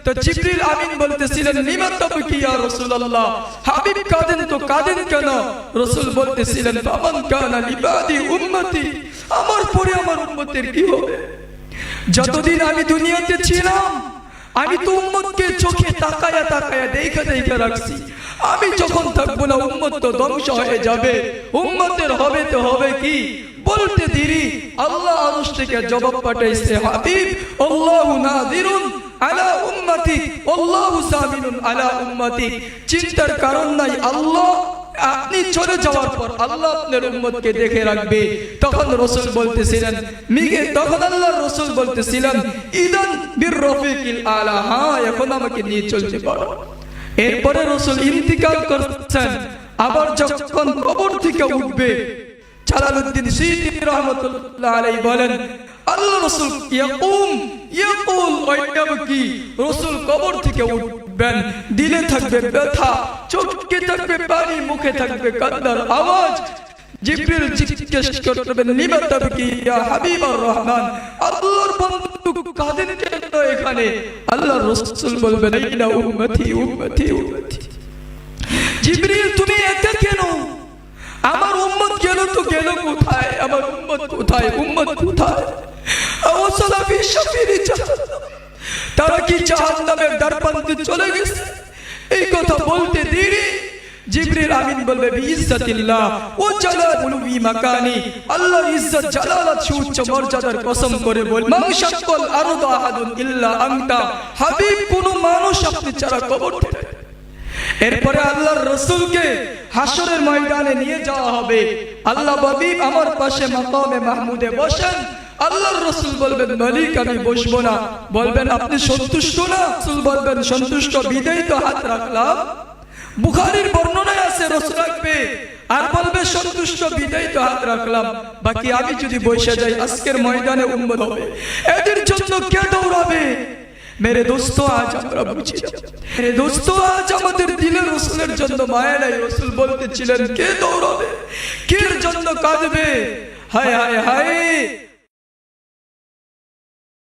তো জিবরিল আমিন বলতেছিলেন লিমা তাবকি ইয়া রাসূলুল্লাহ, হাবিব কাঁদেন তো কাঁদেন কেন? রাসূল বলতেছিলেন ফামান কানা লিবাদি উম্মতি, আমার পরে আমার উম্মতের কি হবে? যতদিন আমি দুনিয়াতে ছিলাম আমি তো উম্মতকে চোখে তাকায়া তাকায়া দেখা দেখা রাখছি। আমি যখন থাকবো না উম্মত তো ধ্বংস হয়ে যাবে, উম্মতের হবে তো হবে কি? বলতে দেরি আল্লাহ আরশ থেকে জবাব পাঠাইছে, হাবিব আল্লাহু নাযিরুন আলা উম্মতি আল্লাহু সামিনুন আলা উম্মতি। চিন্তার কারণ নাই, আল্লাহ আপনি চলে যাওয়ার পর আল্লাহ আপনার উম্মতকে দেখে রাখবে। তখন রাসূল বলতেছিলেন তখন আল্লাহর রাসূল বলতেছিলেন ইদান বির রফিকিল আলা, হ্যাঁ এখন আমাকে নিয়ে চলতে পারো। এরপরে রাসূল ইন্তিকাল করছেন। আবার যখন কবর থেকে উঠবে, জালালউদ্দিন সুয়ুতী রাহমাতুল্লাহ আলাইহি বলেন আল্লাহ রাসূল ইয়াকুল ওয়াইয়াবকি, রাসূল কবর থেকে উঠবেন, দিলে থাকবে ব্যথা, চোখে থাকবে পানি, মুখে থাকবে কান্নার আওয়াজ। জিবরিল জিজ্ঞেস করবেন লিমা তাবকি ইয়া হাবিবার রহমান, আল্লাহর বন্ধু কাঁদেন কেন এখানে? আল্লাহর রাসূল বলবেন আইনা উম্মতি উম্মতি উম্মতি। জিবরিল তুমি একা কেন? আমার উম্মত গেল তো গেল কোথায়? আমার উম্মত কোথায়? উম্মত কোথায়? আওয়াসালা ফি শাফিরি জাহান্নাম, তারা কি জাহান্নামের দ্বারপ্রান্তে চলে গেছে? এই কথা বলতে দেরি জিবরিল আমিন বলবে বিইজ্জাতিল্লাহ ওয়া জালালি মাকানি, আল্লাহর ইজ্জত জালালাত সুউচ্চ মর্যাদার কসম করে বল মান শাক্কাল আরদু আহাদুন ইল্লা আনতা, হাবিব কোন মানুষ আপনি ছাড়া কবর থেকে। এরপরে আল্লাহর রাসূলকে হাসরের ময়দানে নিয়ে যাওয়া হবে। আল্লাহ হাবিব আমার পাশে মাকামে মাহমুদে বসেন। আল্লাহর রাসূল বলবেন মালিক আমি বসবো না। বলবেন আপনি সন্তুষ্ট না? রাসূল বলবেন সন্তুষ্ট, বিদায় তো হাত রাখলাম। বুখারীর বর্ণনায় আছে রাসূল রাখবে আর বলবে সন্তুষ্ট, বিদায় তো হাত রাখলাম, বাকি আমি যদি বসে যাই আজকের ময়দানে উম্মত হবে, এদের জন্য কে দৌড়াবে? মেরে দোস্ত আজ আমরা বুঝি, মেরে দোস্ত আজ আমাদের দিলে রাসূলের জন্য মায়া নাই। রাসূল বলতেছিলেন কে দৌড়াবে, কে জন্য কাঁদবে? হায় হায় হায়।